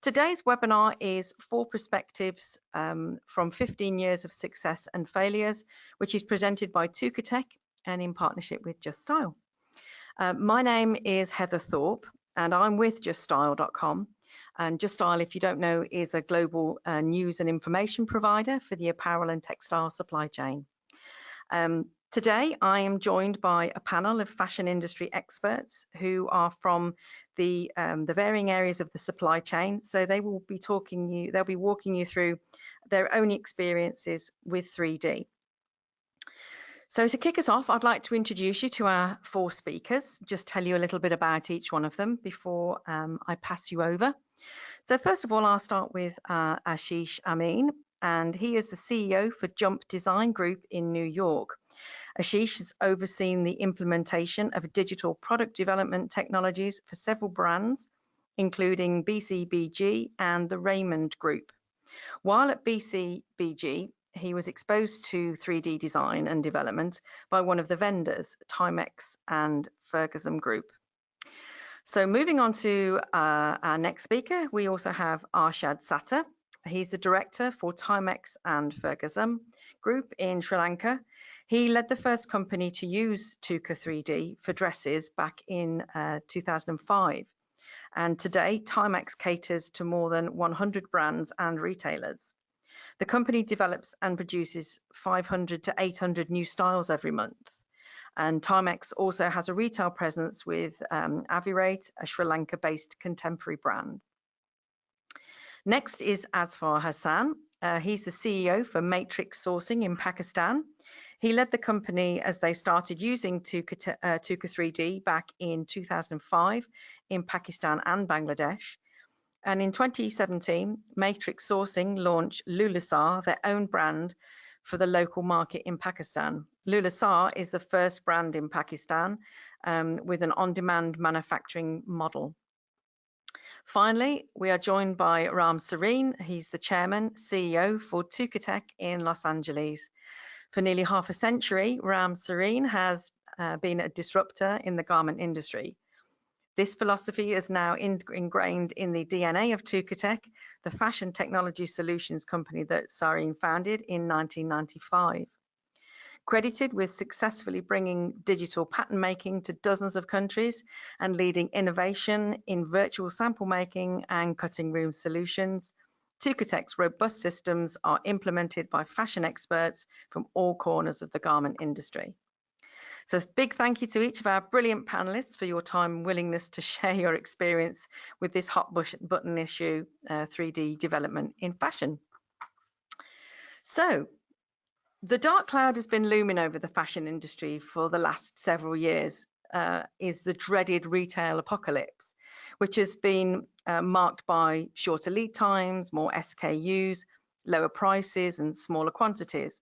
Today's webinar is 4 perspectives from 15 years of success and failures, which is presented by Tukatech and in partnership with Just Style. My name is Heather Thorpe and I'm with JustStyle.com. And Just Style, if you don't know, is a global news and information provider for the apparel and textile supply chain. Today, I am joined by a panel of fashion industry experts who are from the varying areas of the supply chain. So they will be they'll be walking you through their own experiences with 3D. So to kick us off, I'd like to introduce you to our 4 speakers, just tell you a little bit about each one of them before I pass you over. So first of all, I'll start with Ashish Amin, and he is the CEO for Jump Design Group in New York. Ashish has overseen the implementation of digital product development technologies for several brands, including BCBG and the Raymond Group. While at BCBG, he was exposed to 3D design and development by one of the vendors, Timex and Ferguson Group. So moving on to our next speaker, we also have Arshad Sattar. He's the director for Timex and Ferguson Group in Sri Lanka. He led the first company to use Tuka 3D for dresses back in 2005. And today, Timex caters to more than 100 brands and retailers. The company develops and produces 500 to 800 new styles every month. And Timex also has a retail presence with Avirate, a Sri Lanka-based contemporary brand. Next is Asfar Hassan. He's the CEO for Matrix Sourcing in Pakistan. He led the company as they started using Tuka 3D back in 2005 in Pakistan and Bangladesh. And in 2017, Matrix Sourcing launched Lulasar, their own brand for the local market in Pakistan. Lulasar is the first brand in Pakistan with an on-demand manufacturing model. Finally, we are joined by Ram Sareen. He's the chairman, CEO for Tukatech in Los Angeles. For nearly half a century, Ram Sareen has been a disruptor in the garment industry. This philosophy is now ingrained in the DNA of Tukatech, the fashion technology solutions company that Sareen founded in 1995. Credited with successfully bringing digital pattern making to dozens of countries and leading innovation in virtual sample making and cutting room solutions, Tukatech's robust systems are implemented by fashion experts from all corners of the garment industry. So a big thank you to each of our brilliant panelists for your time and willingness to share your experience with this hot button issue, 3D development in fashion. So the dark cloud has been looming over the fashion industry for the last several years, is the dreaded retail apocalypse, which has been marked by shorter lead times, more SKUs, lower prices and smaller quantities.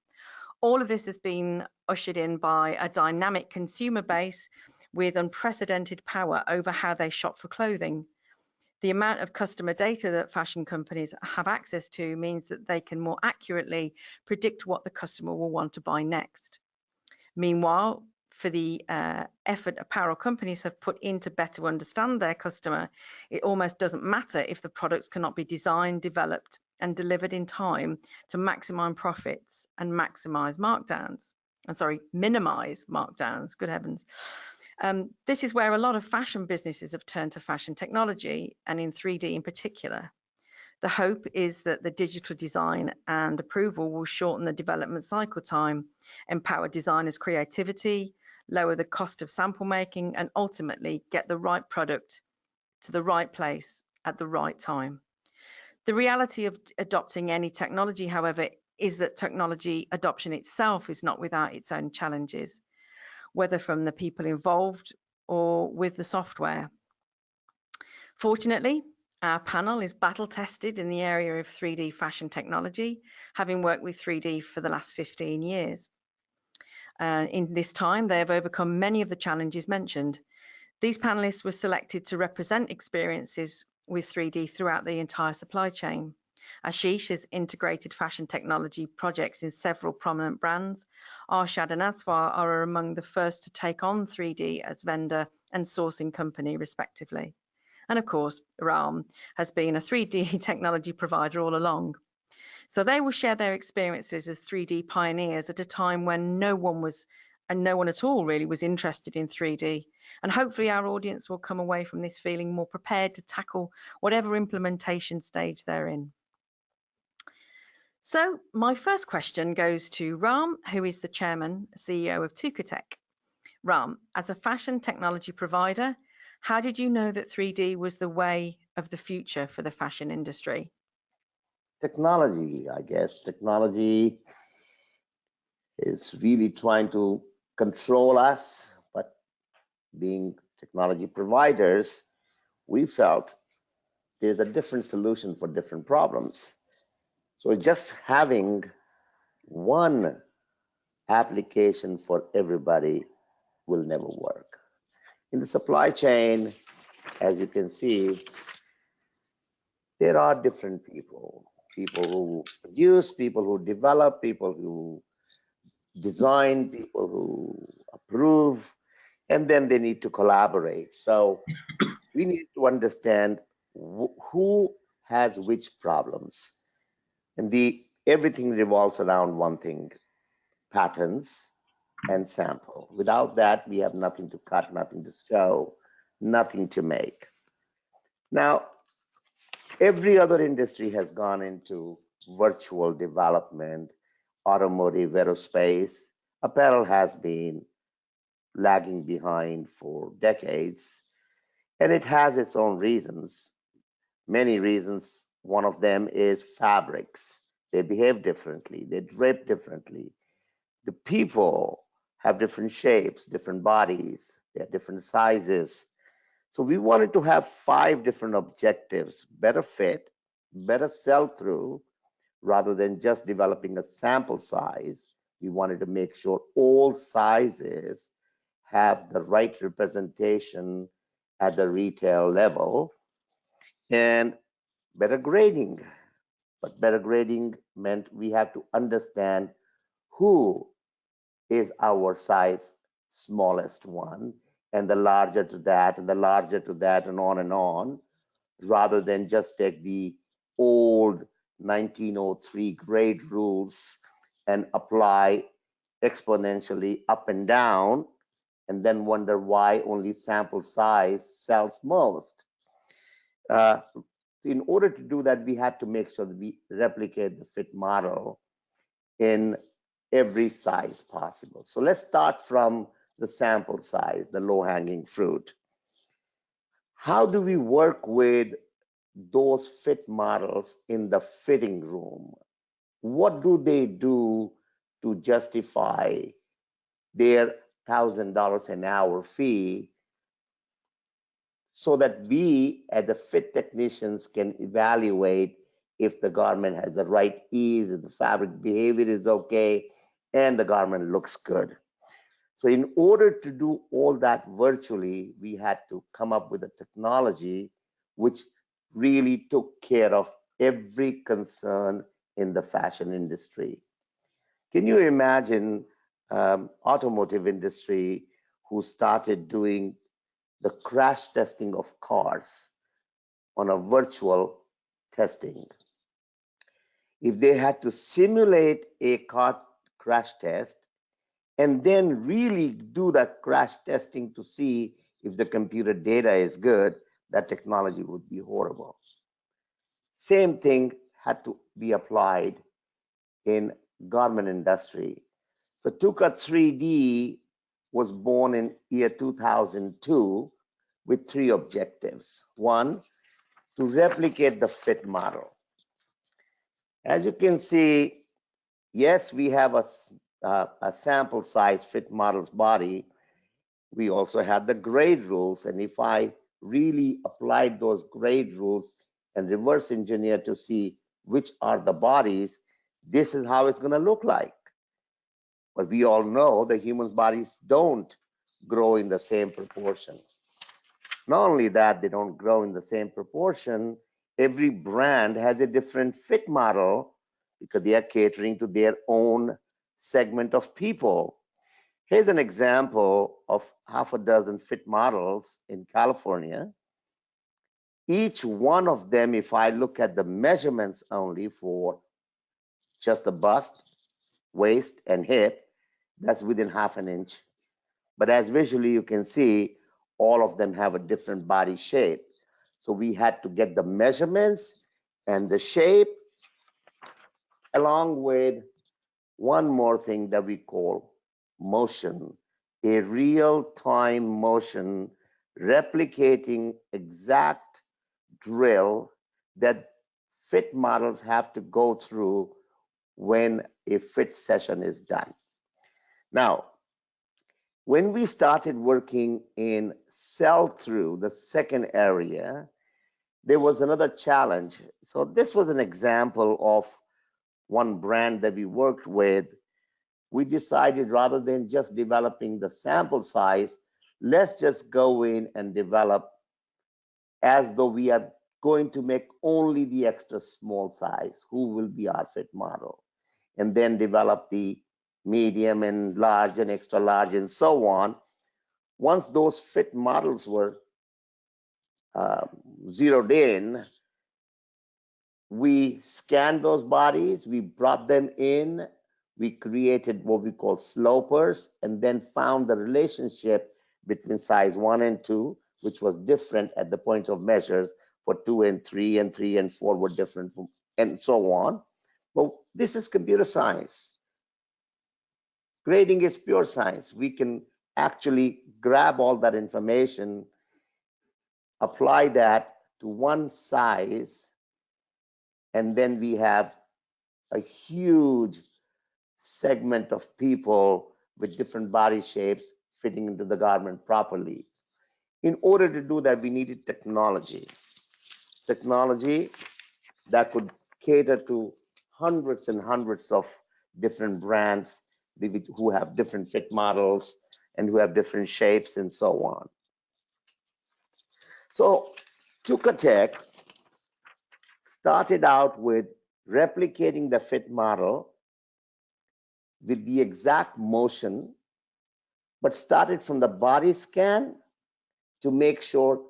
All of this has been ushered in by a dynamic consumer base with unprecedented power over how they shop for clothing. The amount of customer data that fashion companies have access to means that they can more accurately predict what the customer will want to buy next. Meanwhile, for the effort apparel companies have put in to better understand their customer, it almost doesn't matter if the products cannot be designed, developed, and delivered in time to maximize profits and minimize markdowns. Good heavens. This is where a lot of fashion businesses have turned to fashion technology, and in 3D in particular. The hope is that the digital design and approval will shorten the development cycle time, empower designers' creativity, lower the cost of sample making, and ultimately get the right product to the right place at the right time. The reality of adopting any technology, however, is that technology adoption itself is not without its own challenges, whether from the people involved or with the software. Fortunately, our panel is battle tested in the area of 3D fashion technology, having worked with 3D for the last 15 years. In this time, they have overcome many of the challenges mentioned. These panelists were selected to represent experiences with 3D throughout the entire supply chain. Ashish has integrated fashion technology projects in several prominent brands. Arshad and Asfar are among the first to take on 3D as vendor and sourcing company, respectively. And of course, RAM has been a 3D technology provider all along. So they will share their experiences as 3D pioneers at a time when no one at all really was interested in 3D. And hopefully our audience will come away from this feeling more prepared to tackle whatever implementation stage they're in. So my first question goes to Ram, who is the chairman, CEO of Tukatech. Ram, as a fashion technology provider, how did you know that 3D was the way of the future for the fashion industry? Technology, I guess. Technology is really trying to control us, but being technology providers, we felt there's a different solution for different problems. So just having one application for everybody will never work. In the supply chain, as you can see, there are different people who produce, people who develop, people who design, people who approve, and then they need to collaborate. So we need to understand who has which problems. And everything revolves around one thing: patterns and sample. Without that, we have nothing to cut, nothing to show, nothing to make. Now, every other industry has gone into virtual development, automotive, aerospace. Apparel has been lagging behind for decades, and it has its own reasons, many reasons. One of them is fabrics. They behave differently, they drape differently. The people have different shapes, different bodies, they have different sizes. So we wanted to have 5 different objectives: better fit, better sell through, rather than just developing a sample size. We wanted to make sure all sizes have the right representation at the retail level, and better grading. But better grading meant we have to understand who is our size smallest one, and the larger to that, and the larger to that, and on, rather than just take the old 1903 grade rules and apply exponentially up and down, and then wonder why only sample size sells most. Uh, in order to do that, we had to make sure that we replicate the fit model in every size possible. So let's start from the sample size, the low-hanging fruit. How do we work with those fit models in the fitting room? What do they do to justify their $1,000 an hour fee, so that we, as the fit technicians, can evaluate if the garment has the right ease, if the fabric behavior is okay, and the garment looks good. So in order to do all that virtually, we had to come up with a technology which really took care of every concern in the fashion industry. Can you imagine automotive industry who started doing the crash testing of cars on a virtual testing? If they had to simulate a car crash test and then really do that crash testing to see if the computer data is good, that technology would be horrible. Same thing had to be applied in garment industry. So Tukatech 3D was born in year 2002 with 3 objectives. One, to replicate the fit model. As you can see, yes, we have a sample size fit model's body. We also had the grade rules, and if I really applied those grade rules and reverse engineer to see which are the bodies, this is how it's going to look like. But we all know the human bodies don't grow in the same proportion. Not only that, they don't grow in the same proportion. Every brand has a different fit model because they are catering to their own segment of people. Here's an example of half a dozen fit models in California. Each one of them, if I look at the measurements only for just the bust, waist, and hip, that's within half an inch. But as visually you can see, all of them have a different body shape. So we had to get the measurements and the shape, along with one more thing that we call motion, a real-time motion replicating exact drill that fit models have to go through when a fit session is done. Now, when we started working in sell-through, the second area, there was another challenge. So this was an example of one brand that we worked with. We decided rather than just developing the sample size, let's just go in and develop as though we are going to make only the extra small size, who will be our fit model, and then develop the medium and large and extra large and so on. Once those fit models were zeroed in, we scanned those bodies, we brought them in, we created what we call slopers, and then found the relationship between size 1 and 2, which was different at the point of measures for 2 and 3, and 3 and 4 were different, and so on. But this is computer science. Grading is pure science. We can actually grab all that information, apply that to one size, and then we have a huge segment of people with different body shapes fitting into the garment properly. In order to do that, we needed technology that could cater to hundreds and hundreds of different brands who have different fit models and who have different shapes and so on. So Tukatech started out with replicating the fit model with the exact motion, but started from the body scan to make sure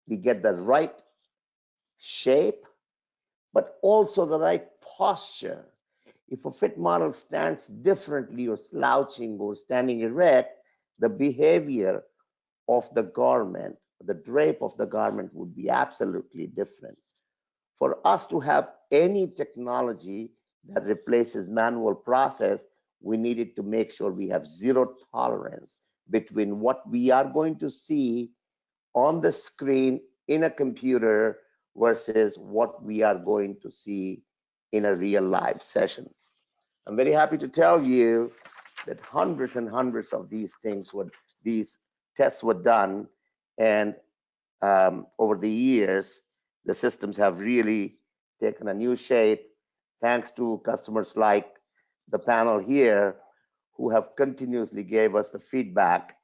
we get the right shape, but also the right posture. If a fit model stands differently or slouching or standing erect, the behavior of the garment, the drape of the garment would be absolutely different. For us to have any technology that replaces manual process, we needed to make sure we have zero tolerance between what we are going to see on the screen in a computer versus what we are going to see in a real live session. I'm very happy to tell you that hundreds and hundreds of these tests were done, and over the years, the systems have really taken a new shape thanks to customers like the panel here who have continuously gave us the feedback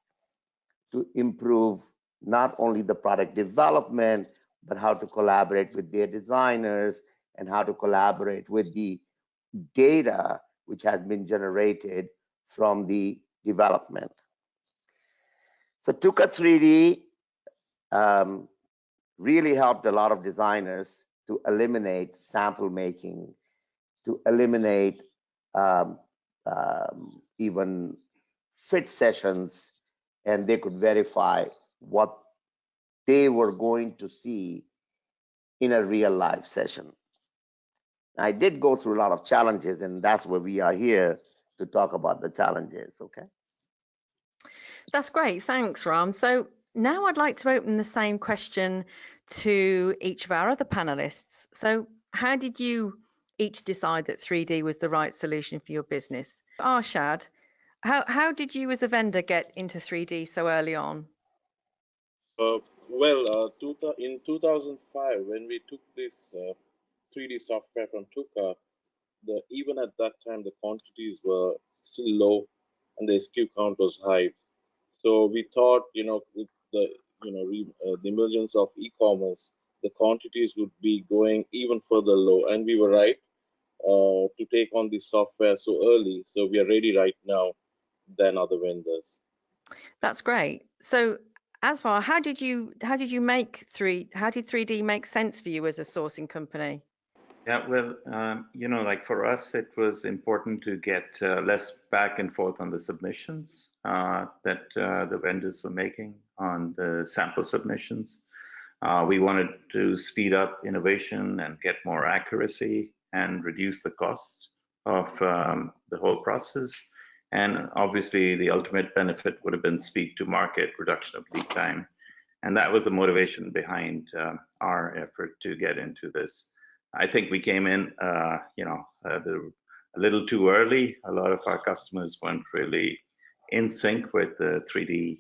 to improve not only the product development, but how to collaborate with their designers and how to collaborate with the data which has been generated from the development. So Tuka 3D really helped a lot of designers to eliminate sample making, to eliminate even fit sessions, and they could verify what they were going to see in a real live session. I did go through a lot of challenges, and that's where we are here to talk about the challenges, okay? That's great. Thanks, Ram. So now I'd like to open the same question to each of our other panelists. So how did you each decide that 3D was the right solution for your business? Arshad, how did you as a vendor get into 3D so early on? In 2005, when we took this 3D software from Tuka, even at that time the quantities were still low and the SKU count was high. So we thought, with the emergence of e-commerce, the quantities would be going even further low, and we were right to take on this software so early. So we are ready right now than other vendors. That's great. So Asfar, how did you make how did 3D make sense for you as a sourcing company? Yeah, well, like for us, it was important to get less back and forth on the submissions that the vendors were making on the sample submissions. We wanted to speed up innovation and get more accuracy and reduce the cost of the whole process. And obviously, the ultimate benefit would have been speed to market, reduction of lead time. And that was the motivation behind our effort to get into this. I think we came in, a little too early. A lot of our customers weren't really in sync with the 3D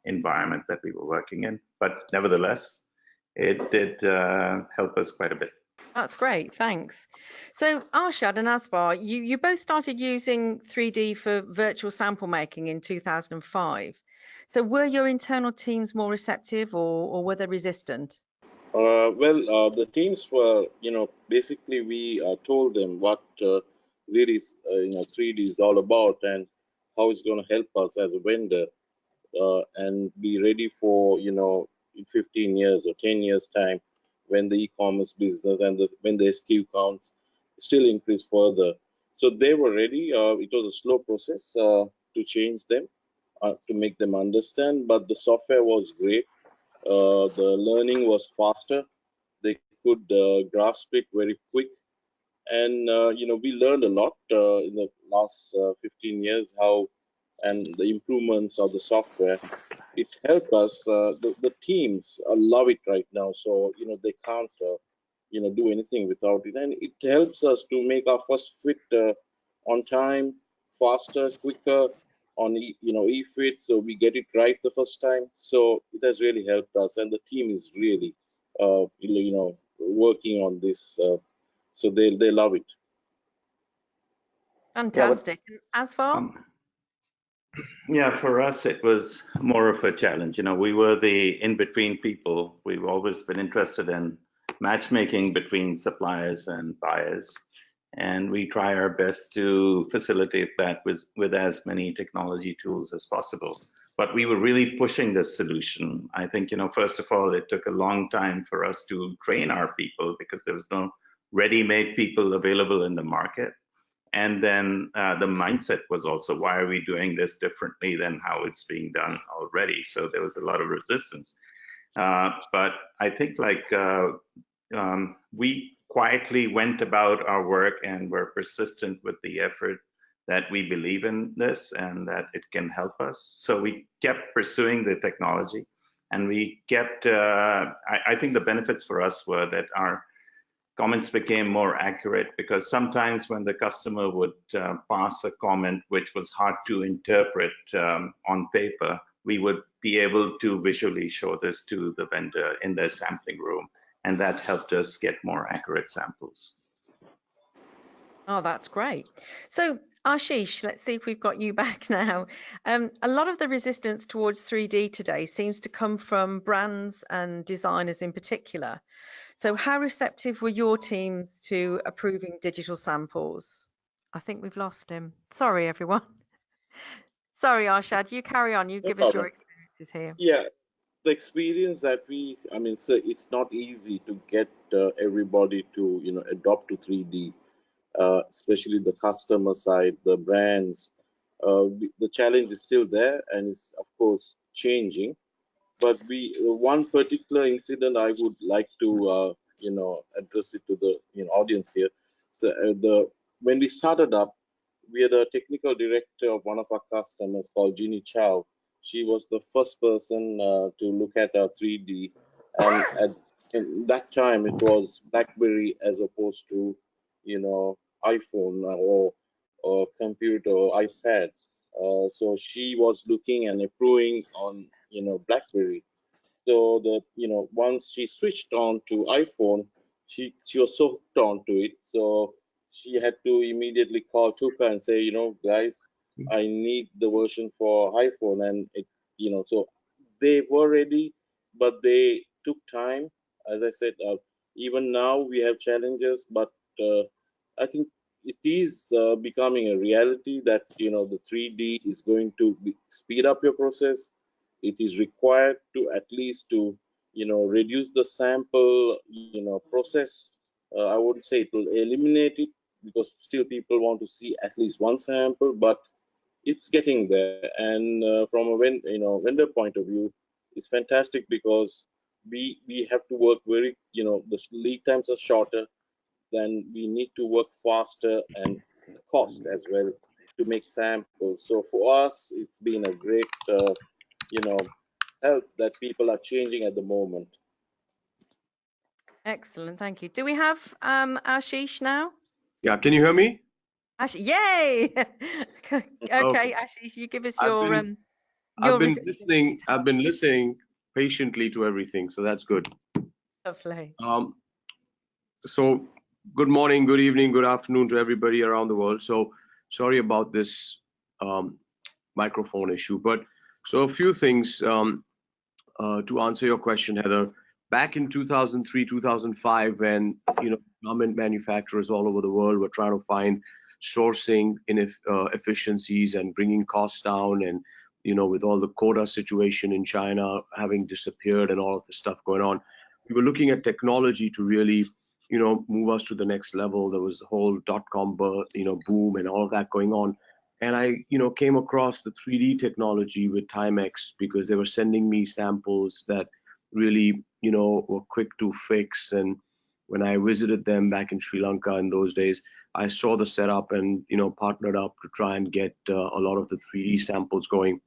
environment that we were working in. But nevertheless, it did help us quite a bit. That's great, thanks. So Arshad and Asfar, you both started using 3D for virtual sample making in 2005. So were your internal teams more receptive or were they resistant? The teams were, basically we told them what really, 3D is all about and how it's going to help us as a vendor and be ready for, in 15 years or 10 years time when the e-commerce business and when the SKU counts still increase further. So they were ready. It was a slow process to change them, to make them understand, but the software was great. The learning was faster. They could grasp it very quick, and we learned a lot in the last 15 years how and the improvements of the software. It helped us. The teams love it right now, so they can't do anything without it, and it helps us to make our first fit on time, faster, quicker on e-fit, so we get it right the first time. So it has really helped us, and the team is really working on this, so they love it. Fantastic. Asfar? Yeah, for us, it was more of a challenge. We were the in-between people. We've always been interested in matchmaking between suppliers and buyers. And we try our best to facilitate that with as many technology tools as possible. But we were really pushing this solution. I think, first of all, it took a long time for us to train our people because there was no ready-made people available in the market. And then the mindset was also, why are we doing this differently than how it's being done already? So there was a lot of resistance. But I think we quietly went about our work and were persistent with the effort that we believe in this and that it can help us. So we kept pursuing the technology, and we kept, I think the benefits for us were that our comments became more accurate, because sometimes when the customer would pass a comment which was hard to interpret on paper, we would be able to visually show this to the vendor in their sampling room, and that helped us get more accurate samples. Oh, that's great. So Ashish, let's see if we've got you back now. A lot of the resistance towards 3D today seems to come from brands and designers in particular. So how receptive were your teams to approving digital samples? I think we've lost him. Sorry, everyone. Sorry, Arshad, you carry on. You No give us your problem. experiences here. Yeah, the experience that so it's not easy to get everybody to adopt to 3D, especially the customer side, the brands. The challenge is still there, and it's of course changing. But one particular incident I would like to address it to the audience here. So the when we started up, we had a technical director of one of our customers called Ginny Chow. She was the first person to look at our 3D, and in that time it was BlackBerry as opposed to iPhone or computer or iPad. So she was looking and approving on BlackBerry. So that once she switched on to iPhone, she was so hooked on to it. So she had to immediately call Tuka and say, guys, I need the version for iPhone, and so they were ready, but they took time. As I said, even now we have challenges, but I think it is becoming a reality that the 3D is going to speed up your process. it is required to at least to reduce the sample process. I wouldn't say it will eliminate it, because still people want to see at least one sample, but it's getting there. And from a vendor point of view, it's fantastic, because we have to work very, the lead times are shorter, then we need to work faster, and the cost as well to make samples. So for us, it's been a great help that people are changing at the moment. Excellent, thank you. Do we have Ashish now? Yeah, can you hear me? Yay! Okay, Okay. Ashish, you give us I've your been listening. I've been listening patiently to everything, so that's good. Lovely. So good morning, good evening, good afternoon to everybody around the world. So sorry about this microphone issue, but so a few things to answer your question, Heather. Back in 2003, 2005, when garment manufacturers all over the world were trying to find sourcing efficiencies and bringing costs down, and with all the quota situation in China having disappeared and all of the stuff going on, we were looking at technology to really move us to the next level. There was the whole .com boom and all of that going on. And I, came across the 3D technology with Timex, because they were sending me samples that really, were quick to fix. And when I visited them back in Sri Lanka in those days, I saw the setup and, partnered up to try and get a lot of the 3D samples going.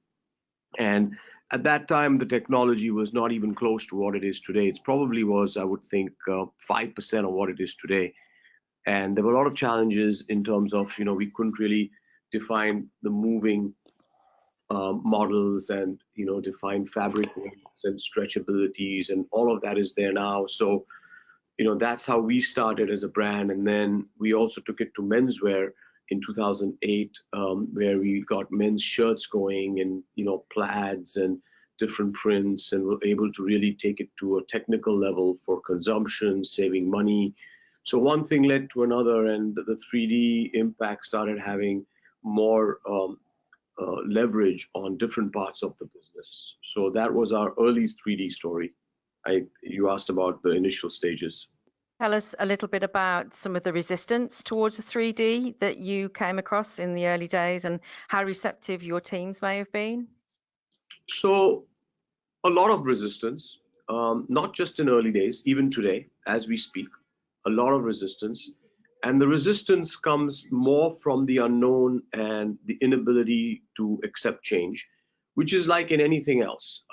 And at that time, the technology was not even close to what it is today. It probably was, I would think, 5% of what it is today. And there were a lot of challenges in terms of, we couldn't really define the moving models and, define fabric weights and stretchabilities, and all of that is there now. So, that's how we started as a brand. And then we also took it to menswear in 2008, where we got men's shirts going and, plaids and different prints, and were able to really take it to a technical level for consumption, saving money. So one thing led to another, and the 3D impact started having more leverage on different parts of the business. So that was our early 3D story. You asked about the initial stages. Tell us a little bit about some of the resistance towards the 3D that you came across in the early days, and how receptive your teams may have been. So a lot of resistance, not just in early days, even today, as we speak, a lot of resistance. And the resistance comes more from the unknown and the inability to accept change, which is like in anything else.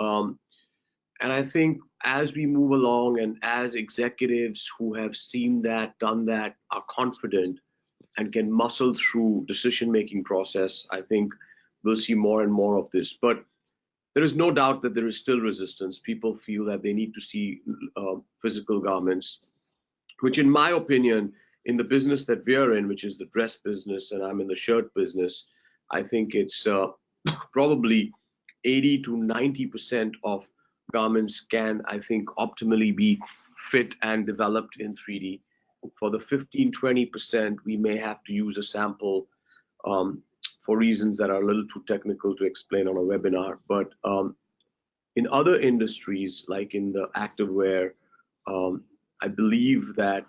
And I think as we move along, and as executives who have seen that, done that, are confident and can muscle through decision-making process, I think we'll see more and more of this. But there is no doubt that there is still resistance. People feel that they need to see physical garments, which in my opinion, in the business that we're in, which is the dress business, and I'm in the shirt business, I think it's probably 80 to 90% of garments can, I think, optimally be fit and developed in 3D. For the 15-20%, we may have to use a sample for reasons that are a little too technical to explain on a webinar. But in other industries, like in the activewear, I believe that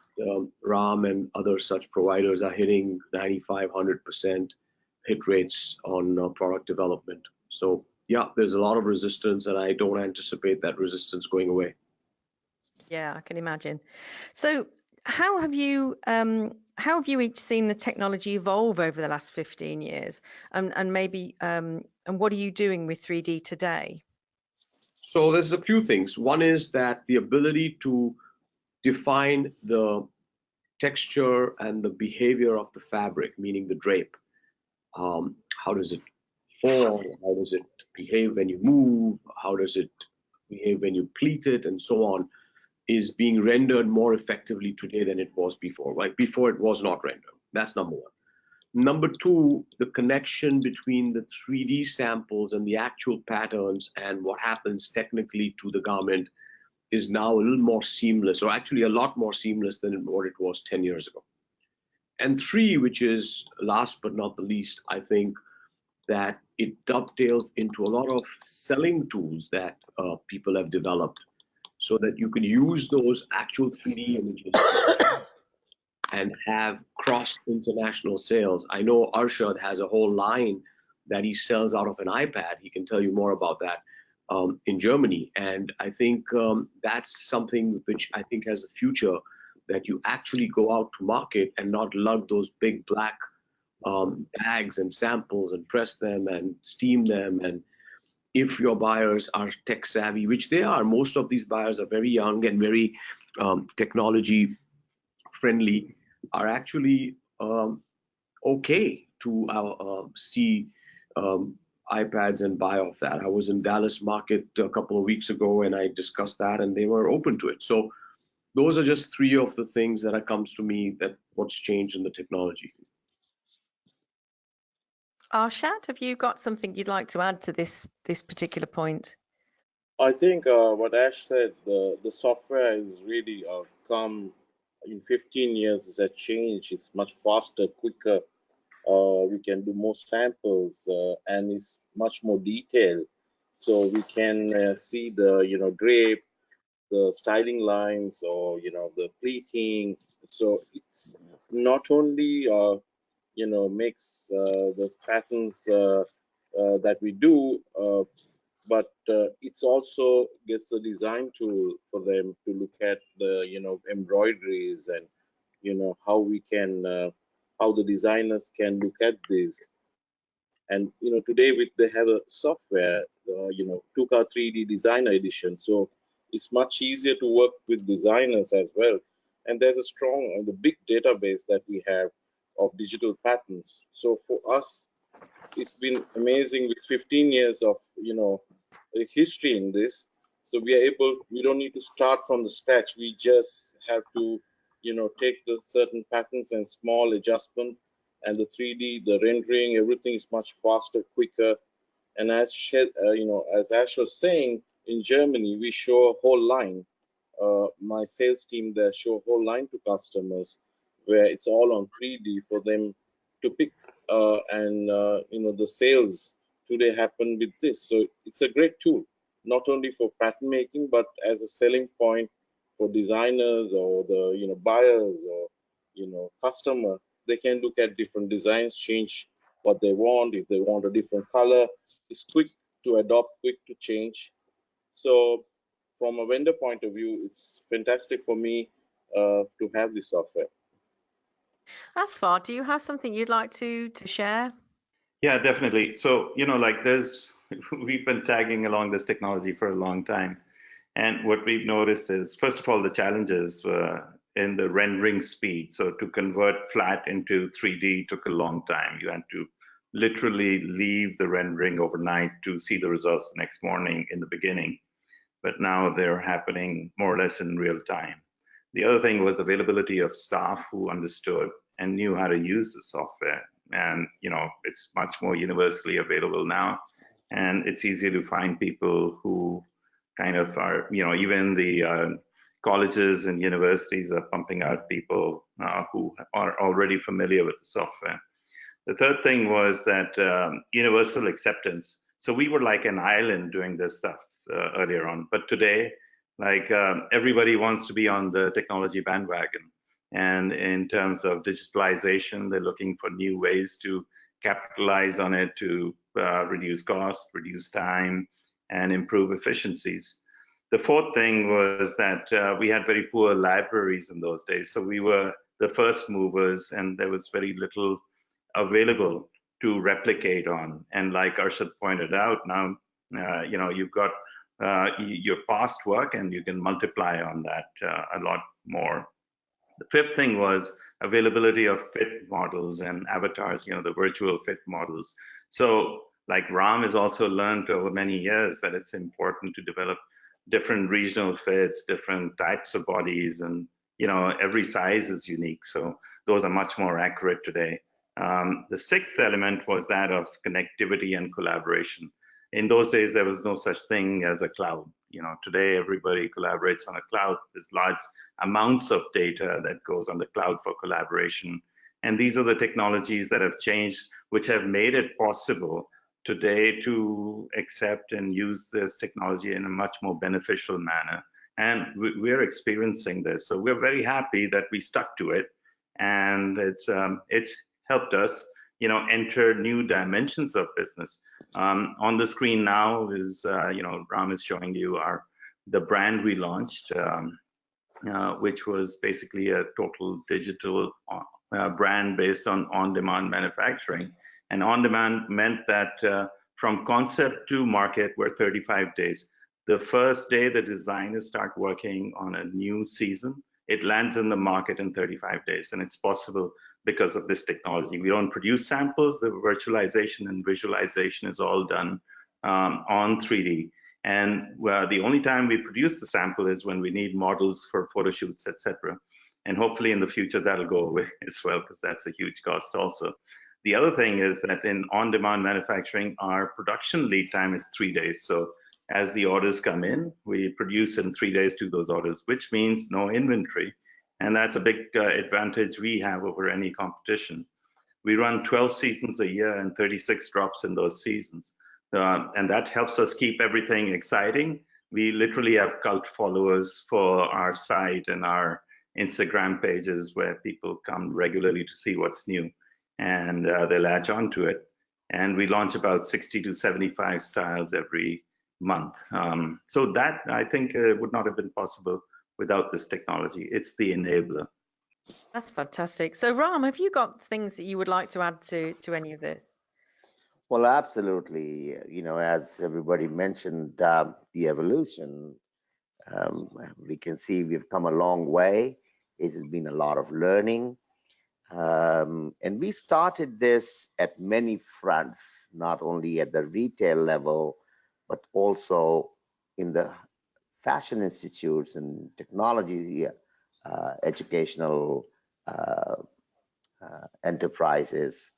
RAM and other such providers are hitting 95-100% hit rates on product development. So yeah, there's a lot of resistance, and I don't anticipate that resistance going away. Yeah, I can imagine. So how have you each seen the technology evolve over the last 15 years, and maybe and what are you doing with 3D today? So there's a few things. One is that the ability to define the texture and the behavior of the fabric, meaning the drape. How does it form? How does it behave when you move? How does it behave when you pleat it, and so on, is being rendered more effectively today than it was before. Right? Before it was not rendered. That's number one. Number two, the connection between the 3D samples and the actual patterns and what happens technically to the garment is now a little more seamless, or actually a lot more seamless than what it was 10 years ago. And three, which is last but not the least, I think that it dovetails into a lot of selling tools that people have developed so that you can use those actual 3D images and have cross international sales. I know Arshad has a whole line that he sells out of an iPad. He can tell you more about that in Germany. And I think that's something which I think has a future, that you actually go out to market and not lug those big black bags and samples and press them and steam them. And if your buyers are tech savvy, which they are, most of these buyers are very young and very technology friendly, are actually okay to see iPads and buy off that. I was in Dallas market a couple of weeks ago and I discussed that and they were open to it. So those are just three of the things that comes to me that what's changed in the technology. Arshad, have you got something you'd like to add to this particular point? I think what Ash said, the software is really come in 15 years is a change. It's much faster, quicker. We can do more samples and it's much more detailed. So we can see the drape, the styling lines, or the pleating. So it's not only makes the patterns that we do, but it's also gets a design tool for them to look at the embroideries and how we can how the designers can look at this. And today they have a software, Tuka 3D Designer Edition, so it's much easier to work with designers as well. And there's a strong the big database that we have of digital patterns. So for us, it's been amazing with 15 years of history in this. So we don't need to start from the scratch. We just have to take the certain patterns and small adjustment, and the 3D, the rendering, everything is much faster, quicker. And as Ash was saying, in Germany we show a whole line. My sales team there show a whole line to customers where it's all on 3D for them to pick, and the sales today happen with this. So it's a great tool, not only for pattern making, but as a selling point for designers or the buyers or customer. They can look at different designs, change what they want. If they want a different color, it's quick to adopt, quick to change. So from a vendor point of view, it's fantastic for me to have this software. Asfar, do you have something you'd like to share? Yeah, definitely. So, like we've been tagging along this technology for a long time. And what we've noticed is, first of all, the challenges in the rendering speed. So to convert flat into 3D took a long time. You had to literally leave the rendering overnight to see the results the next morning in the beginning. But now they're happening more or less in real time. The other thing was availability of staff who understood and knew how to use the software. And, it's much more universally available now. And it's easier to find people who kind of are, even the colleges and universities are pumping out people who are already familiar with the software. The third thing was that universal acceptance. So we were like an island doing this stuff earlier on, but today, like everybody wants to be on the technology bandwagon. And in terms of digitalization, they're looking for new ways to capitalize on it to reduce cost, reduce time, and improve efficiencies. The fourth thing was that we had very poor libraries in those days. So we were the first movers, and there was very little available to replicate on. And like Arshad pointed out, now you've got your past work, and you can multiply on that a lot more. The fifth thing was availability of fit models and avatars, the virtual fit models. So like Ram has also learned over many years that it's important to develop different regional fits, different types of bodies, and every size is unique. So those are much more accurate today. The sixth element was that of connectivity and collaboration. In those days, there was no such thing as a cloud. Today everybody collaborates on a cloud. There's large amounts of data that goes on the cloud for collaboration. And these are the technologies that have changed, which have made it possible today to accept and use this technology in a much more beneficial manner. And we're experiencing this. So we're very happy that we stuck to it. And it's helped us, enter new dimensions of business. On the screen now is, Ram is showing you the brand we launched, which was basically a total digital brand based on on-demand manufacturing. And on-demand meant that from concept to market were 35 days. The first day the designers start working on a new season, it lands in the market in 35 days. And it's possible because of this technology. We don't produce samples. The virtualization and visualization is all done on 3D. And the only time we produce the sample is when we need models for photo shoots, etc. And hopefully in the future that'll go away as well, because that's a huge cost also. The other thing is that in on-demand manufacturing, our production lead time is 3 days. So as the orders come in, we produce in 3 days to those orders, which means no inventory. And that's a big advantage we have over any competition. We run 12 seasons a year and 36 drops in those seasons. And that helps us keep everything exciting. We literally have cult followers for our site and our Instagram pages where people come regularly to see what's new, and they latch onto it. And we launch about 60 to 75 styles every month. So that, I think, would not have been possible without this technology. It's the enabler. That's fantastic. So Ram, have you got things that you would like to add to any of this? Well, absolutely. As everybody mentioned, the evolution, we can see we've come a long way. It has been a lot of learning. And we started this at many fronts, not only at the retail level, but also in the fashion institutes and technology educational enterprises.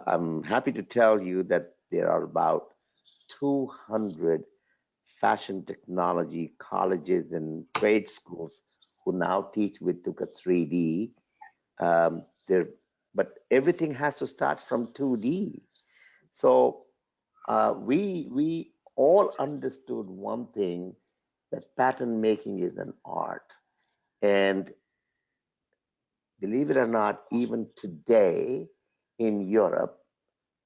I'm happy to tell you that there are about 200 fashion technology colleges and trade schools who now teach with Tuka 3D. But everything has to start from 2D. So we all understood one thing, that pattern making is an art. And believe it or not, even today in Europe,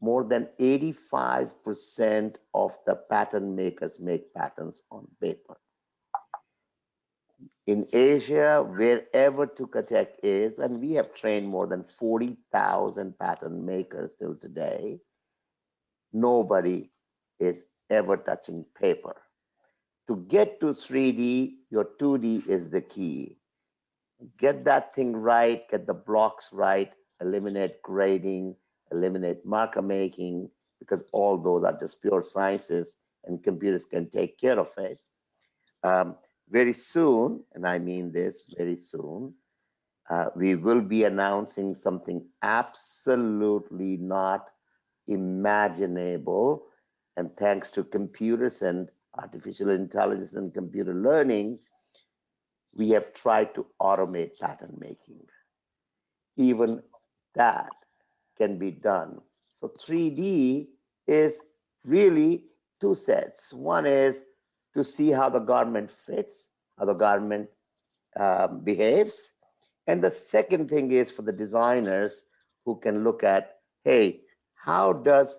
more than 85% of the pattern makers make patterns on paper. In Asia, wherever Tukatech is, and we have trained more than 40,000 pattern makers till today, nobody is ever touching paper. To get to 3D, your 2D is the key. Get that thing right, get the blocks right, eliminate grading, eliminate marker making, because all those are just pure sciences and computers can take care of it. Very soon, and I mean this, very soon, we will be announcing something absolutely not imaginable. And thanks to computers and artificial intelligence and computer learning, we have tried to automate pattern making. Even that can be done. So 3D is really two sets. One is to see how the garment fits, how the garment behaves. And the second thing is for the designers who can look at, hey, how does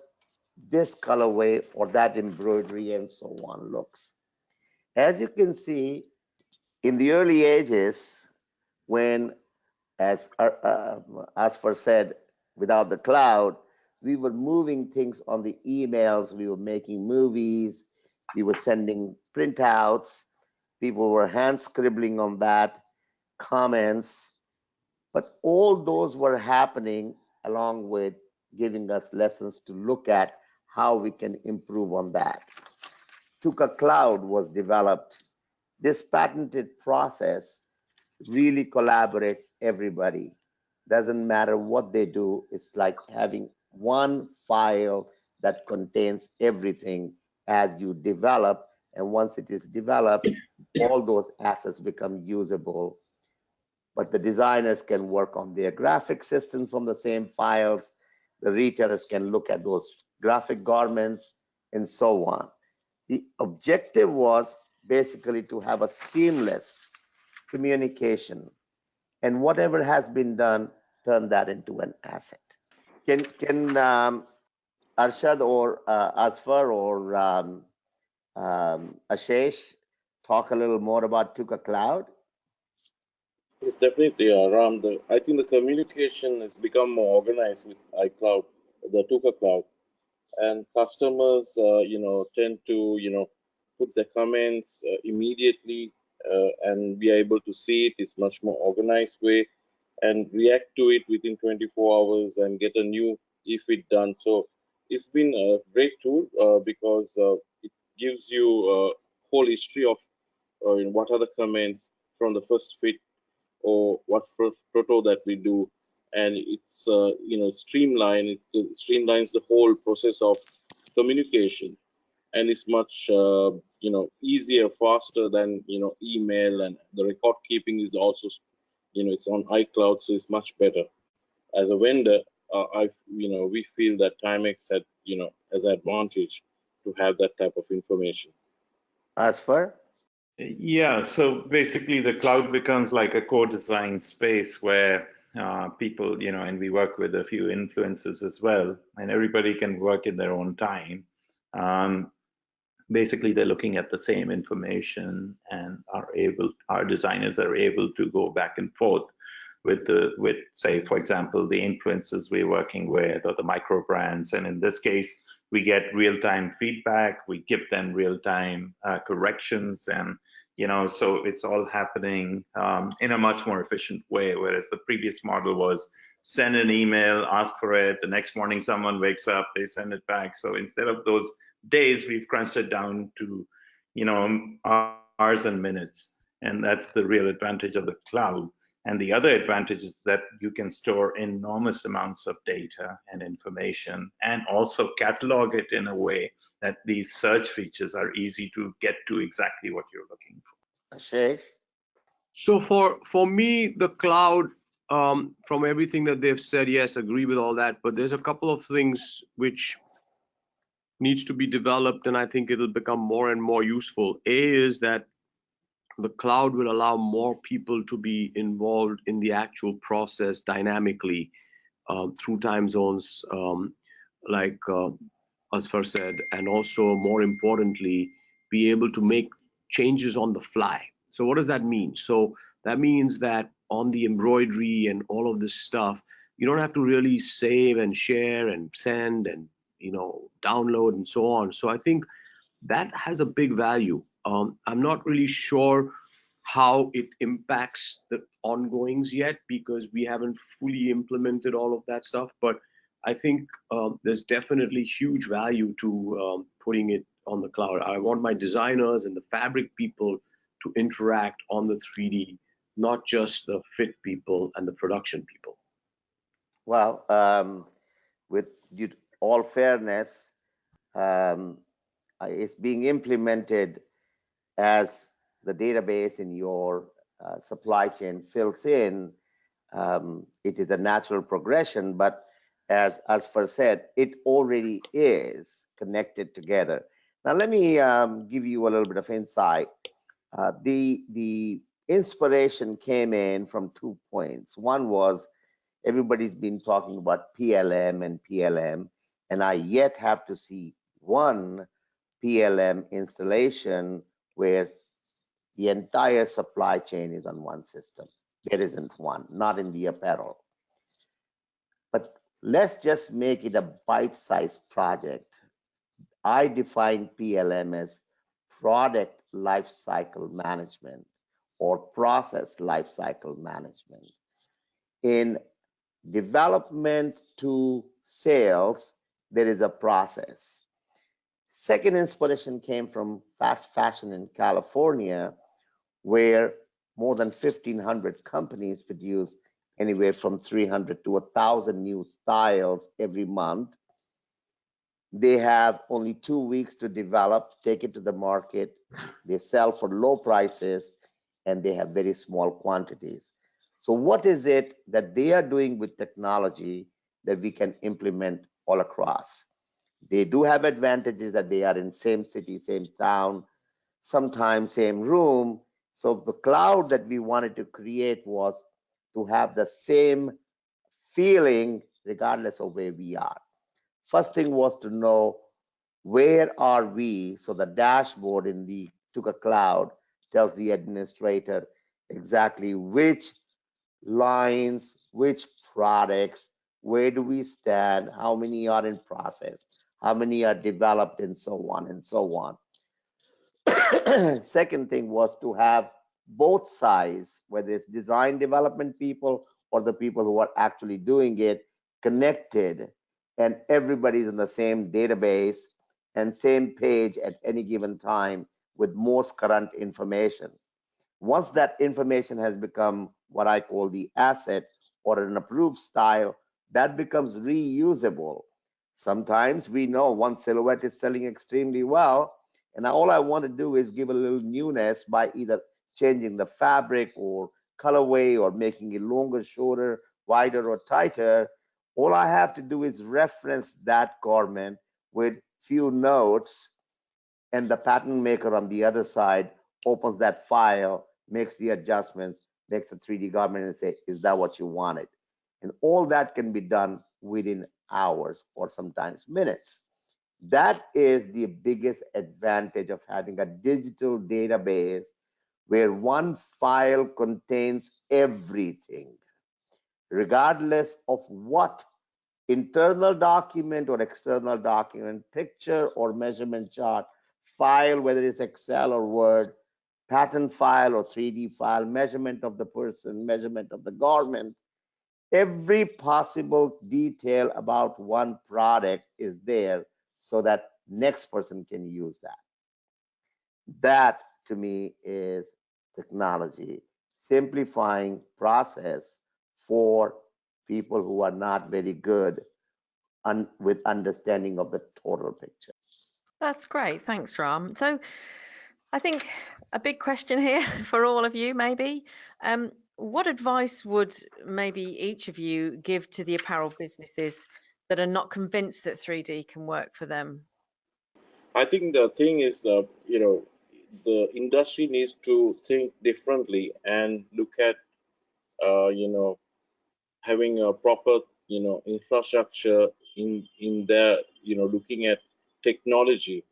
this colorway or that embroidery and so on looks. As you can see, in the early ages, when, as Asfar said, without the cloud, we were moving things on the emails, we were making movies, we were sending printouts, people were hand scribbling on that, comments, but all those were happening along with giving us lessons to look at how we can improve on that. Tuka Cloud was developed. This patented process really collaborates everybody. Doesn't matter what they do, it's like having one file that contains everything as you develop, and once it is developed, all those assets become usable. But the designers can work on their graphic systems from the same files. The retailers can look at those graphic garments, and so on. The objective was basically to have a seamless communication, and whatever has been done, turn that into an asset. Can Arshad or Asfar or Ashish talk a little more about Tuka Cloud? It's definitely Ram. I think the communication has become more organized with iCloud, the Tuka Cloud, and customers, tend to, put their comments immediately, and be able to see it. It's much more organized way, and react to it within 24 hours and get a new if it done. So it's been a great tool because it gives you a whole history of what are the comments from the first fit or what proto that we do, and it's it streamlines the whole process of communication, and it's much easier, faster than email, and the record keeping is also it's on iCloud, so it's much better. As a vendor, we feel that Timex had as an advantage to have that type of information. Asfar? Yeah, so basically the cloud becomes like a co-design space where people, and we work with a few influencers as well, and everybody can work in their own time. Basically, they're looking at the same information and our designers are able to go back and forth with say, for example, the influencers we're working with or the micro brands. And in this case, we get real-time feedback, we give them real-time corrections, and so it's all happening in a much more efficient way, whereas the previous model was send an email, ask for it, the next morning someone wakes up, they send it back. So instead of those days, we've crunched it down to hours and minutes, and that's the real advantage of the cloud. And the other advantage is that you can store enormous amounts of data and information and also catalog it in a way that these search features are easy to get to exactly what you're looking for. Ashish? So for me, the cloud, from everything that they've said, yes, agree with all that. But there's a couple of things which needs to be developed, and I think it'll become more and more useful. A is that the cloud will allow more people to be involved in the actual process dynamically through time zones, like Asfar said, and also more importantly, be able to make changes on the fly. So what does that mean? So that means that on the embroidery and all of this stuff, you don't have to really save and share and send and download and so on. So I think that has a big value. I'm not really sure how it impacts the ongoings yet because we haven't fully implemented all of that stuff. But I think there's definitely huge value to putting it on the cloud. I want my designers and the fabric people to interact on the 3D, not just the fit people and the production people. Well, with all fairness, it's being implemented as the database in your supply chain fills in. It is a natural progression, but as Asfar said, it already is connected together. Now, let me give you a little bit of insight. The inspiration came in from 2 points. One was everybody's been talking about PLM, and I yet have to see one PLM installation where the entire supply chain is on one system. There isn't one, not in the apparel. But let's just make it a bite-sized project. I define PLM as product lifecycle management or process lifecycle management. In development to sales, there is a process. Second inspiration came from fast fashion in California, where more than 1,500 companies produce anywhere from 300 to 1,000 new styles every month. They have only 2 weeks to develop, take it to the market. They sell for low prices, and they have very small quantities. So what is it that they are doing with technology that we can implement all across? They do have advantages that they are in same city, same town, sometimes same room. So the cloud that we wanted to create was to have the same feeling regardless of where we are. First thing was to know where are we. So the dashboard in the Tuka Cloud tells the administrator exactly which lines, which products, where do we stand, how many are in process, how many are developed, and so on and so on. Second thing was to have both sides, whether it's design development people or the people who are actually doing it, connected, and everybody's in the same database and same page at any given time with most current information. Once that information has become what I call the asset or an approved style, that becomes reusable. Sometimes we know one silhouette is selling extremely well, and all I want to do is give a little newness by either changing the fabric or colorway or making it longer, shorter, wider, or tighter. All I have to do is reference that garment with few notes, and the pattern maker on the other side opens that file, makes the adjustments, makes a 3D garment, and say, is that what you wanted? And all that can be done within hours or sometimes minutes. That is the biggest advantage of having a digital database where one file contains everything, regardless of what internal document or external document, picture or measurement chart, file, whether it's Excel or Word, pattern file or 3D file, measurement of the person, measurement of the garment, every possible detail about one product is there so that next person can use that. That to me is technology, simplifying process for people who are not very good with understanding of the total picture. That's great. Thanks, Ram. So I think a big question here for all of you, maybe. What advice would maybe each of you give to the apparel businesses that are not convinced that 3D can work for them? I think the thing is, the industry needs to think differently and look at, you know, having a proper, infrastructure in there, looking at technology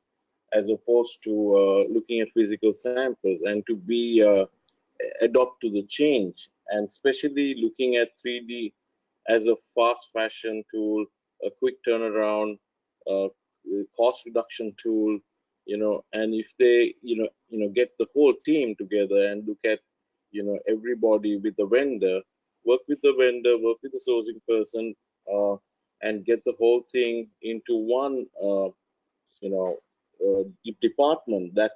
as opposed to looking at physical samples, and to be adopt to the change, and especially looking at 3D as a fast fashion tool, a quick turnaround, cost reduction tool, and if they, get the whole team together and look at, everybody with the vendor, work with the vendor, work with the sourcing person, and get the whole thing into one, you know, department that,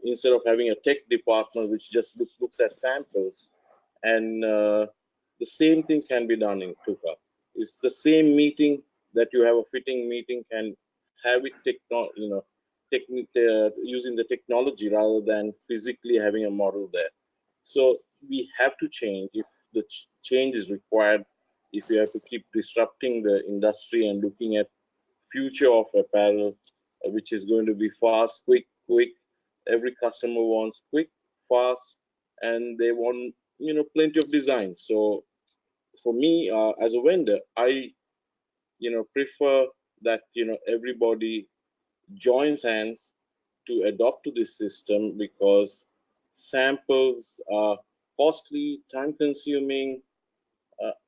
instead of having a tech department which just looks at samples, and the same thing can be done in Tuka. It's the same meeting that you have a fitting meeting, can have it using the technology rather than physically having a model there. So we have to change if the change is required. If we have to keep disrupting the industry and looking at future of apparel, which is going to be fast, quick. Every customer wants quick, fast, and they want plenty of designs. So for me, as a vendor, I prefer that everybody joins hands to adopt to this system, because samples are costly, time consuming,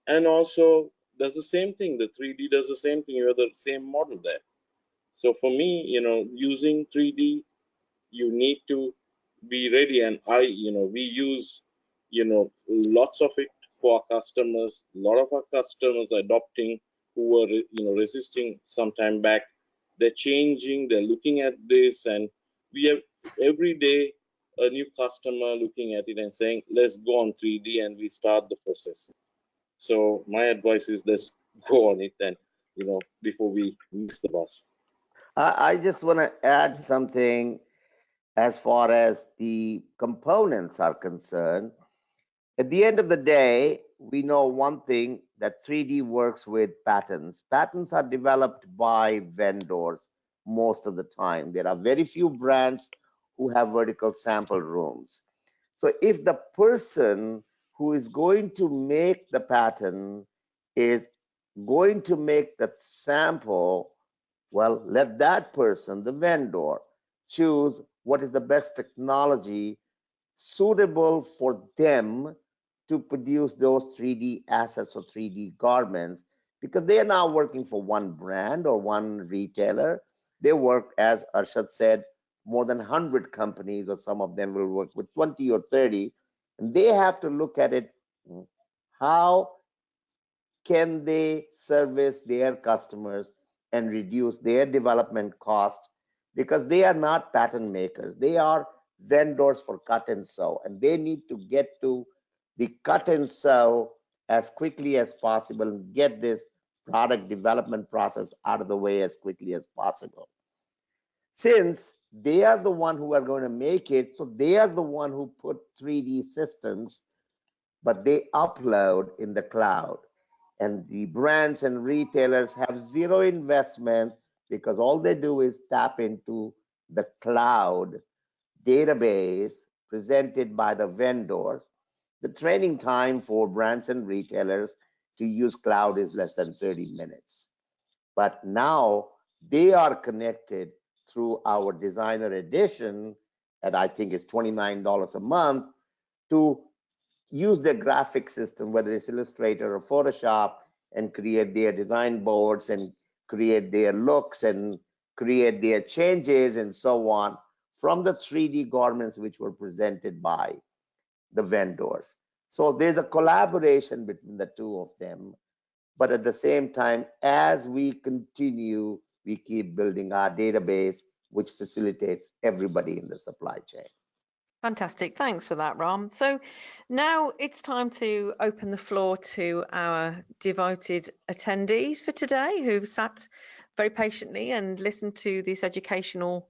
and also does the same thing. The 3D does the same thing. You have the same model there. So for me, using 3D, you need to be ready. And we use, lots of it for our customers. A lot of our customers are adopting, who were, resisting some time back. They're changing, they're looking at this, and we have every day a new customer looking at it and saying, let's go on 3D, and we start the process. So my advice is, let's go on it, and, before we miss the bus. I just want to add something as far as the components are concerned. At the end of the day, we know one thing, that 3D works with patents. Patents are developed by vendors most of the time. There are very few brands who have vertical sample rooms. So if the person who is going to make the pattern is going to make the sample, well, let that person, the vendor, choose what is the best technology suitable for them to produce those 3D assets or 3D garments, because they are now working for one brand or one retailer. They work, as Arshad said, more than 100 companies, or some of them will work with 20 or 30, and they have to look at it. How can they service their customers and reduce their development cost? Because they are not patent makers, they are vendors for cut and sew, and they need to get to the cut and sew as quickly as possible and get this product development process out of the way as quickly as possible. Since they are the one who are going to make it, so they are the one who put 3D systems, but they upload in the cloud. And the brands and retailers have zero investments, because all they do is tap into the cloud database presented by the vendors. The training time for brands and retailers to use cloud is less than 30 minutes. But now they are connected through our designer edition, and I think it's $29 a month, to use their graphic system, whether it's Illustrator or Photoshop, and create their design boards and create their looks and create their changes and so on from the 3D garments which were presented by the vendors. So there's a collaboration between the two of them. But at the same time, as we continue, we keep building our database, which facilitates everybody in the supply chain. Fantastic. Thanks for that, Ram. So now it's time to open the floor to our devoted attendees for today, who've sat very patiently and listened to this educational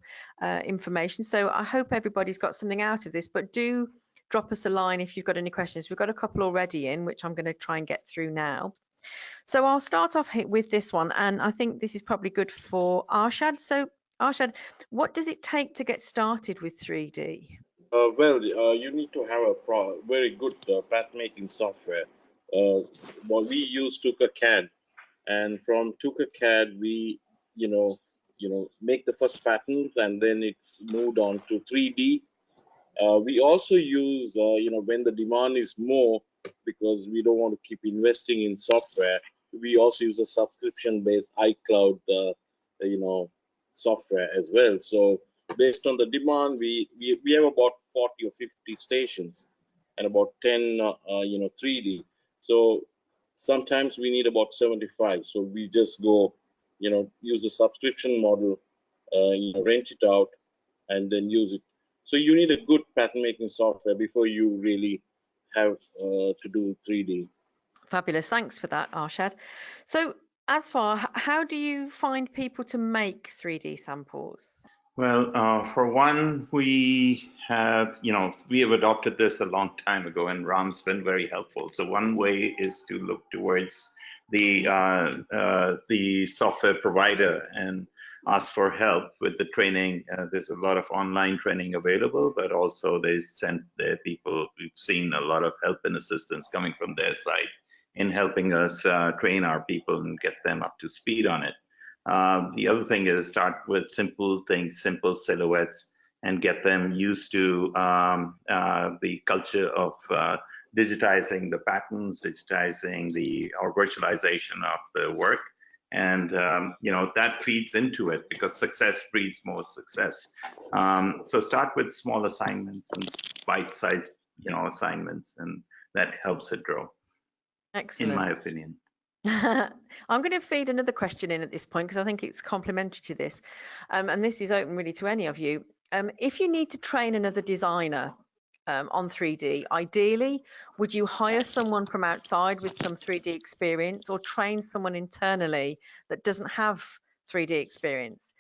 information. So I hope everybody's got something out of this, but do drop us a line if you've got any questions. We've got a couple already in, which I'm going to try and get through now. So I'll start off with this one, and I think this is probably good for Arshad. So Arshad, what does it take to get started with 3D? You need to have a very good path making software. Well, we use Tukatech, and from Tukatech we, make the first pattern, and then it's moved on to 3D. We also use, when the demand is more, because we don't want to keep investing in software. We also use a subscription-based iCloud, software as well. So based on the demand, we have about 40 or 50 stations and about 10, 3D. So sometimes we need about 75. So we just go, use the subscription model, rent it out, and then use it. So you need a good pattern making software before you really have to do 3D. Fabulous. Thanks for that, Arshad. So as far, how do you find people to make 3D samples? Well, for one, we have adopted this a long time ago, and Ram's been very helpful. So one way is to look towards the software provider and ask for help with the training. There's a lot of online training available, but also they send their people. We've seen a lot of help and assistance coming from their side in helping us train our people and get them up to speed on it. The other thing is start with simple things, simple silhouettes, and get them used to the culture of digitizing the patterns, digitizing or virtualization of the work. And that feeds into it, because success breeds more success. So start with small assignments and bite-sized assignments, and that helps it grow. Excellent. In my opinion. I'm going to feed another question in at this point, because I think it's complementary to this. And this is open really to any of you. If you need to train another designer on 3D, ideally, would you hire someone from outside with some 3D experience, or train someone internally that doesn't have 3D experience?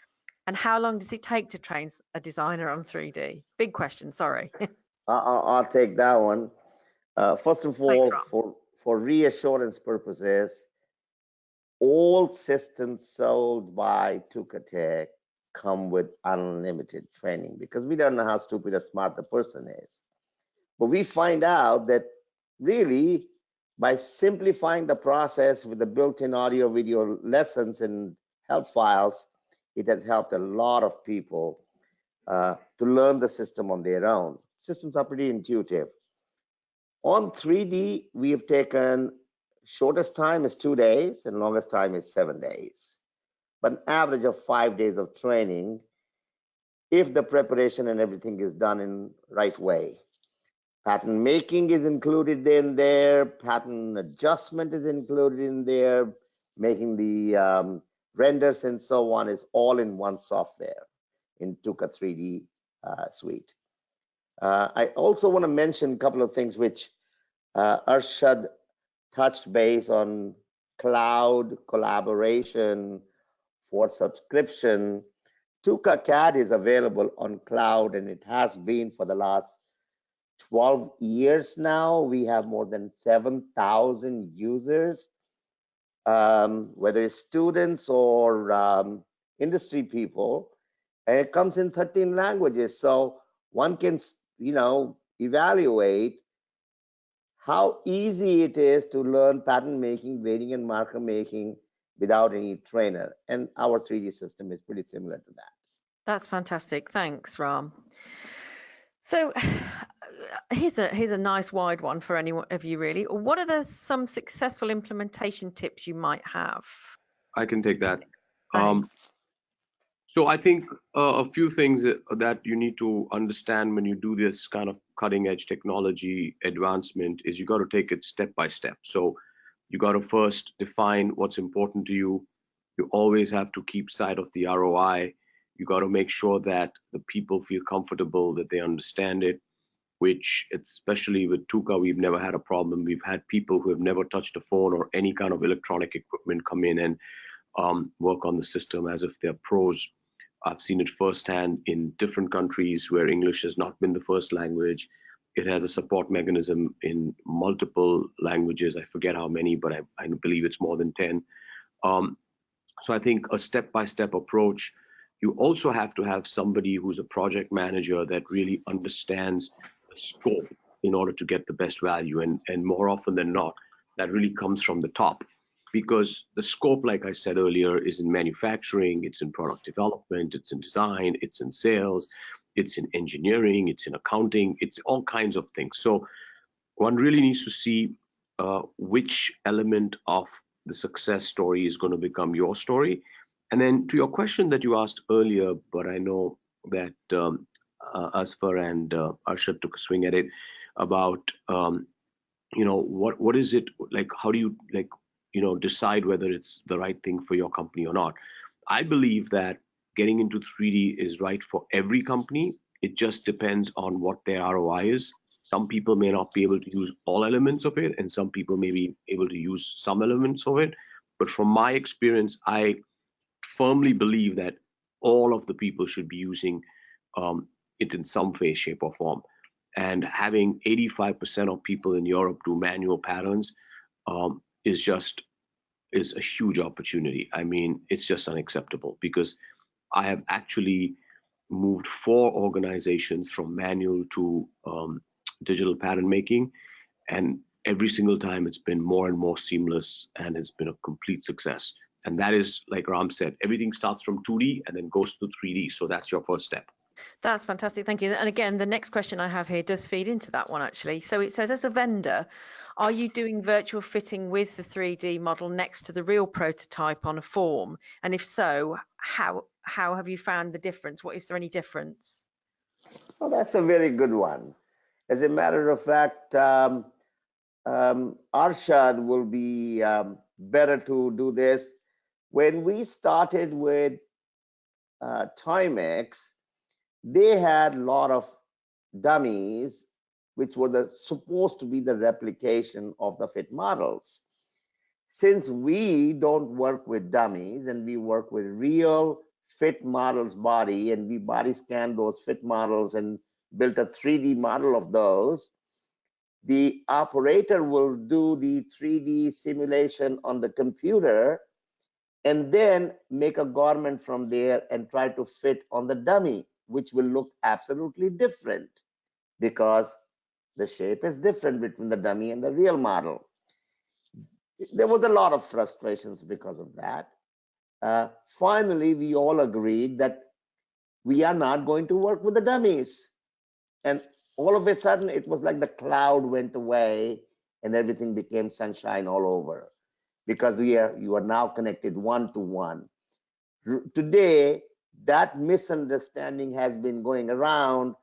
And how long does it take to train a designer on 3D? Big question, sorry. I'll take that one. First of all, for reassurance purposes, all systems sold by Tukatech come with unlimited training because we don't know how stupid or smart the person is. But we find out that really by simplifying the process with the built-in audio video lessons and help files, it has helped a lot of people to learn the system on their own. Systems are pretty intuitive. On 3D, we have taken shortest time is 2 days and longest time is 7 days, but an average of 5 days of training if the preparation and everything is done in right way. Pattern making is included in there, pattern adjustment is included in there, making the renders and so on is all in one software in Tuka 3D suite. I also want to mention a couple of things which Arshad touched base on: cloud collaboration for subscription. Tukatech is available on cloud and it has been for the last 12 years now. We have more than 7,000 users, whether it's students or industry people, and it comes in 13 languages. So one can, evaluate how easy it is to learn pattern making, grading, and marker making without any trainer. And our 3D system is pretty similar to that. That's fantastic. Thanks, Ram. So here's a nice wide one for any of you, really. What are some successful implementation tips you might have? I can take that. Thanks. So I think a few things that you need to understand when you do this kind of cutting edge technology advancement is you got to take it step by step. So you got to first define what's important to you. You always have to keep sight of the ROI. You got to make sure that the people feel comfortable, that they understand it, which especially with Tuka, we've never had a problem. We've had people who have never touched a phone or any kind of electronic equipment come in and work on the system as if they're pros. I've seen it firsthand in different countries where English has not been the first language. It has a support mechanism in multiple languages. I forget how many, but I believe it's more than 10. So I think a step-by-step approach. You also have to have somebody who's a project manager that really understands the scope in order to get the best value. And more often than not, that really comes from the top. Because the scope, like I said earlier, is in manufacturing, it's in product development, it's in design, it's in sales, it's in engineering, it's in accounting, it's all kinds of things. So one really needs to see which element of the success story is going to become your story. And then to your question that you asked earlier, but I know that Asfar and Arshad took a swing at it about, what is it like? How do you decide whether it's the right thing for your company or not? I believe that getting into 3D is right for every company. It just depends on what their ROI is. Some people may not be able to use all elements of it, and some people may be able to use some elements of it. But from my experience, I firmly believe that all of the people should be using it in some way, shape, or form. And having 85% of people in Europe do manual patterns is a huge opportunity. I mean, it's just unacceptable because I have actually moved 4 organizations from manual to digital pattern making, and every single time it's been more and more seamless and it's been a complete success. And that is, like Ram said, everything starts from 2D and then goes to 3D. So that's your first step. That's fantastic. Thank you. And again, the next question I have here does feed into that one, actually. So it says, as a vendor, are you doing virtual fitting with the 3D model next to the real prototype on a form? And if so, how have you found the difference? Is there any difference? Well, that's a very good one. As a matter of fact, Arshad will be better to do this. When we started with Timex, they had a lot of dummies, which were supposed to be the replication of the fit models. Since we don't work with dummies and we work with real fit models body, and we body scan those fit models and built a 3D model of those, the operator will do the 3D simulation on the computer and then make a garment from there and try to fit on the dummy, which will look absolutely different because the shape is different between the dummy and the real model. There was a lot of frustrations because of that. Finally, we all agreed that we are not going to work with the dummies. And all of a sudden, it was like the cloud went away and everything became sunshine all over because you are now connected one-to-one. Today, that misunderstanding has been going around.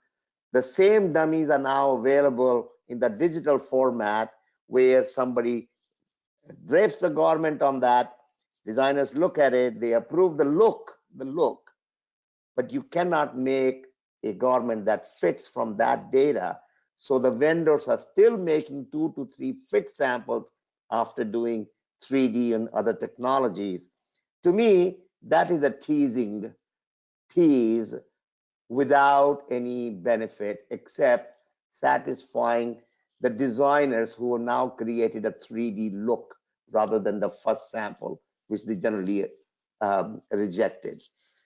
The same dummies are now available in the digital format where somebody drapes the garment on that, designers look at it, they approve the look, but you cannot make a garment that fits from that data. So the vendors are still making 2 to 3 fit samples after doing 3D and other technologies. To me, that is a tease without any benefit except satisfying the designers who have now created a 3D look rather than the first sample, which they generally rejected.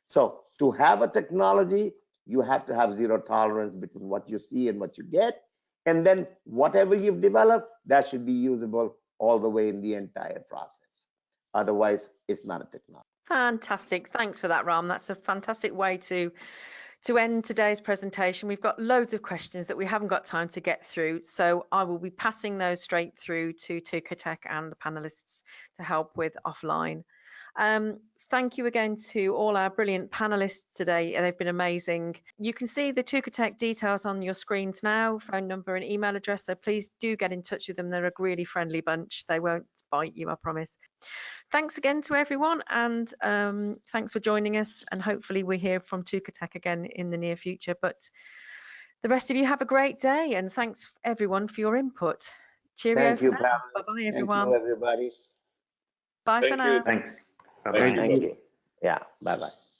So to have a technology, you have to have zero tolerance between what you see and what you get. And then whatever you've developed, that should be usable all the way in the entire process. Otherwise, it's not a technology. Fantastic. Thanks for that, Ram. That's a fantastic way to end today's presentation. We've got loads of questions that we haven't got time to get through, so I will be passing those straight through to Tukatech and the panelists to help with offline. Thank you again to all our brilliant panelists today. They've been amazing. You can see the Tukatech details on your screens now, phone number and email address, so please do get in touch with them. They're a really friendly bunch. They won't bite you, I promise. Thanks again to everyone, and thanks for joining us, and hopefully we hear from Tukatech again in the near future. But the rest of you have a great day, and thanks everyone for your input. Cheerio. Thank you, Pamela. Bye-bye, everyone. Thank you, everybody. Bye for now. Thanks. Thank Bye-bye. Thank you. Yeah, bye-bye.